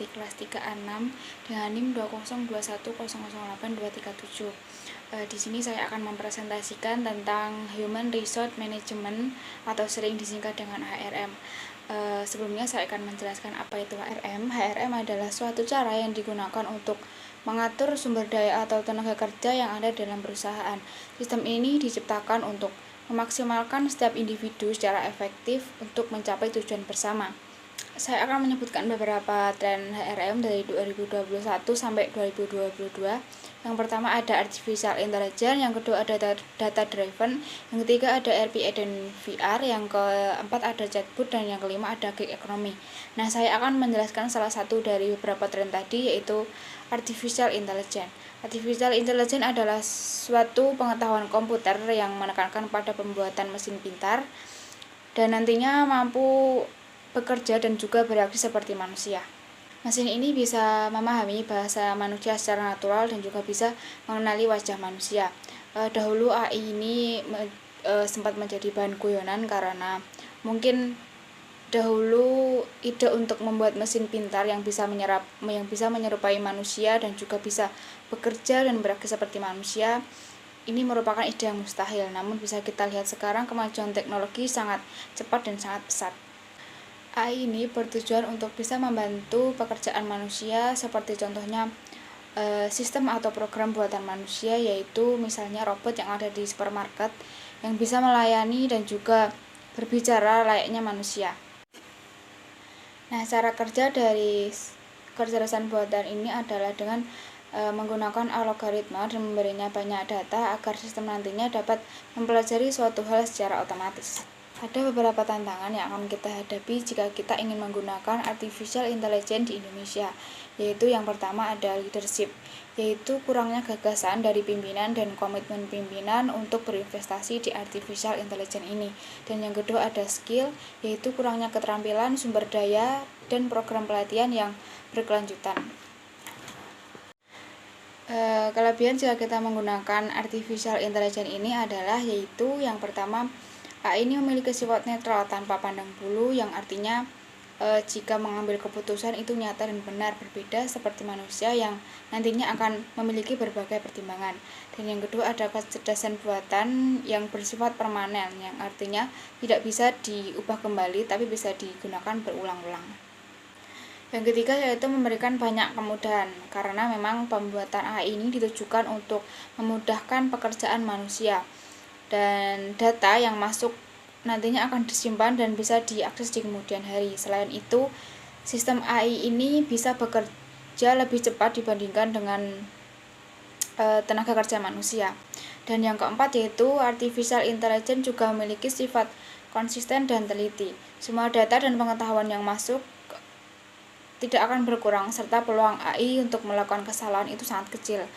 SI kelas 3A6 dengan NIM 202100827. Di sini saya akan mempresentasikan tentang Human Resource Management atau sering disingkat dengan HRM. Sebelumnya saya akan menjelaskan apa itu HRM. HRM adalah suatu cara yang digunakan untuk mengatur sumber daya atau tenaga kerja yang ada dalam perusahaan. Sistem ini diciptakan untuk memaksimalkan setiap individu secara efektif untuk mencapai tujuan bersama. Saya akan menyebutkan beberapa tren HRM dari 2021 sampai 2022. Yang pertama ada Artificial Intelligence, yang kedua ada Data Driven, yang ketiga ada RPA dan VR, yang keempat ada Chatbot, dan yang kelima ada Gig Economy. Nah, saya akan menjelaskan salah satu dari beberapa tren tadi, yaitu Artificial Intelligence. Artificial Intelligence adalah suatu pengetahuan komputer yang menekankan pada pembuatan mesin pintar dan nantinya mampu bekerja dan juga bereaksi seperti manusia. Mesin ini bisa memahami bahasa manusia secara natural dan juga bisa mengenali wajah manusia. Dahulu AI ini sempat menjadi bahan guyonan karena mungkin dahulu ide untuk membuat mesin pintar yang bisa menyerupai manusia dan juga bisa bekerja dan bereaksi seperti manusia ini merupakan ide yang mustahil. Namun bisa kita lihat sekarang kemajuan teknologi sangat cepat dan sangat pesat. AI ini bertujuan untuk bisa membantu pekerjaan manusia, seperti contohnya sistem atau program buatan manusia, yaitu misalnya robot yang ada di supermarket yang bisa melayani dan juga berbicara layaknya manusia. Nah, cara kerja dari kecerdasan buatan ini adalah dengan menggunakan algoritma dan memberinya banyak data agar sistem nantinya dapat mempelajari suatu hal secara otomatis. Ada beberapa tantangan yang akan kita hadapi jika kita ingin menggunakan Artificial Intelligence di Indonesia, yaitu yang pertama ada leadership, yaitu kurangnya gagasan dari pimpinan dan komitmen pimpinan untuk berinvestasi di Artificial Intelligence ini. Dan yang kedua ada skill, yaitu kurangnya keterampilan, sumber daya, dan program pelatihan yang berkelanjutan. Kelebihan jika kita menggunakan Artificial Intelligence ini adalah yaitu yang pertama, AI ini memiliki sifat netral tanpa pandang bulu, yang artinya jika mengambil keputusan itu nyata dan benar, berbeda seperti manusia yang nantinya akan memiliki berbagai pertimbangan. Dan yang kedua ada kecerdasan buatan yang bersifat permanen, yang artinya tidak bisa diubah kembali tapi bisa digunakan berulang-ulang. Yang ketiga yaitu memberikan banyak kemudahan, karena memang pembuatan AI ini ditujukan untuk memudahkan pekerjaan manusia. Dan data yang masuk nantinya akan disimpan dan bisa diakses di kemudian hari. Selain itu, sistem AI ini bisa bekerja lebih cepat dibandingkan dengan tenaga kerja manusia. Dan yang keempat yaitu Artificial Intelligence juga memiliki sifat konsisten dan teliti. Semua data dan pengetahuan yang masuk tidak akan berkurang, serta peluang AI untuk melakukan kesalahan itu sangat kecil.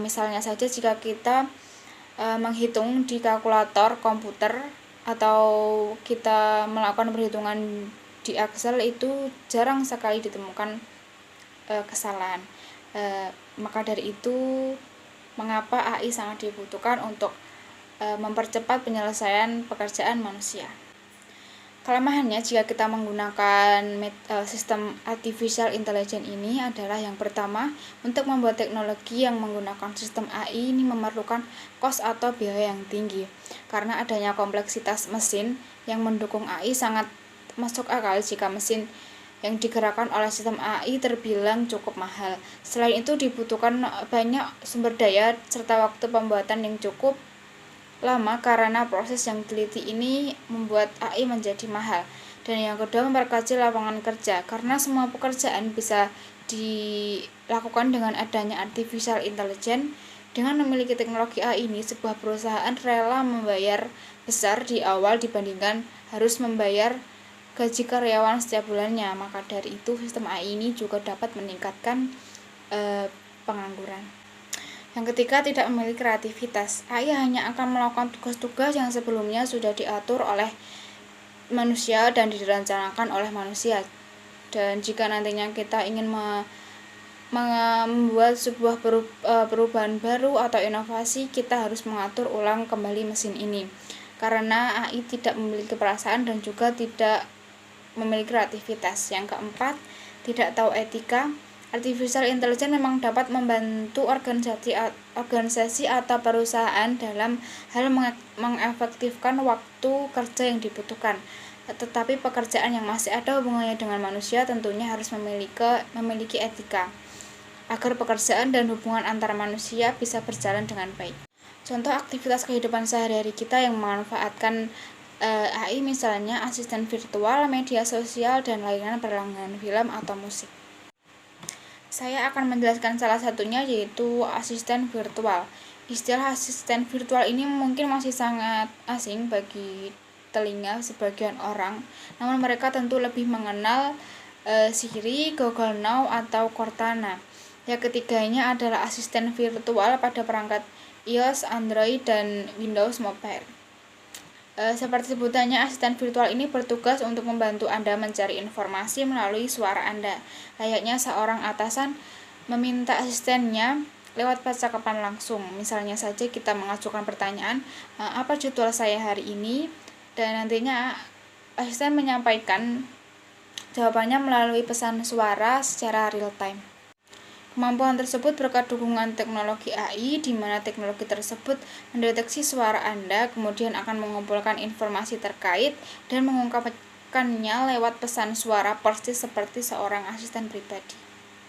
Misalnya saja jika kita menghitung di kalkulator komputer atau kita melakukan perhitungan di Excel, itu jarang sekali ditemukan kesalahan. Maka dari itu mengapa AI sangat dibutuhkan untuk mempercepat penyelesaian pekerjaan manusia. Kelemahannya jika kita menggunakan sistem Artificial Intelligence ini adalah yang pertama, untuk membuat teknologi yang menggunakan sistem AI ini memerlukan kos atau biaya yang tinggi. Karena adanya kompleksitas mesin yang mendukung AI sangat masuk akal jika mesin yang digerakkan oleh sistem AI terbilang cukup mahal. Selain itu dibutuhkan banyak sumber daya serta waktu pembuatan yang cukup lama karena proses yang teliti ini membuat AI menjadi mahal. Dan yang kedua memperkecil lapangan kerja, karena semua pekerjaan bisa dilakukan dengan adanya Artificial Intelligence. Dengan memiliki teknologi AI ini, sebuah perusahaan rela membayar besar di awal dibandingkan harus membayar gaji karyawan setiap bulannya. Maka dari itu sistem AI ini juga dapat meningkatkan pengangguran. Yang ketiga, tidak memiliki kreativitas. AI hanya akan melakukan tugas-tugas yang sebelumnya sudah diatur oleh manusia dan direncanakan oleh manusia. Dan jika nantinya kita ingin membuat sebuah perubahan baru atau inovasi, kita harus mengatur ulang kembali mesin ini. Karena AI tidak memiliki perasaan dan juga tidak memiliki kreativitas. Yang keempat, tidak tahu etika, artificial intelligence memang dapat membantu organisasi atau perusahaan dalam hal mengefektifkan waktu kerja yang dibutuhkan. Tetapi pekerjaan yang masih ada hubungannya dengan manusia tentunya harus memiliki etika, agar pekerjaan dan hubungan antara manusia bisa berjalan dengan baik. Contoh aktivitas kehidupan sehari-hari kita yang memanfaatkan AI, misalnya asisten virtual, media sosial, dan layanan berlangganan film atau musik. Saya akan menjelaskan salah satunya, yaitu asisten virtual. Istilah asisten virtual ini mungkin masih sangat asing bagi telinga sebagian orang, namun mereka tentu lebih mengenal Siri, Google Now, atau Cortana. Yang ketiganya adalah asisten virtual pada perangkat iOS, Android, dan Windows Mobile. Seperti sebutannya, asisten virtual ini bertugas untuk membantu Anda mencari informasi melalui suara Anda. Layaknya seorang atasan meminta asistennya lewat percakapan langsung. Misalnya saja kita mengajukan pertanyaan, apa jadwal saya hari ini? Dan nantinya asisten menyampaikan jawabannya melalui pesan suara secara real time. Kemampuan tersebut berkat dukungan teknologi AI, di mana teknologi tersebut mendeteksi suara Anda, kemudian akan mengumpulkan informasi terkait dan mengungkapkannya lewat pesan suara persis seperti seorang asisten pribadi.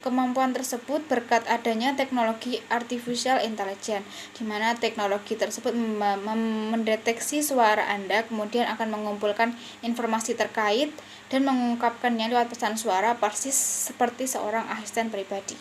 Kemampuan tersebut berkat adanya teknologi artificial intelligence, di mana teknologi tersebut mendeteksi suara Anda, kemudian akan mengumpulkan informasi terkait dan mengungkapkannya lewat pesan suara persis seperti seorang asisten pribadi.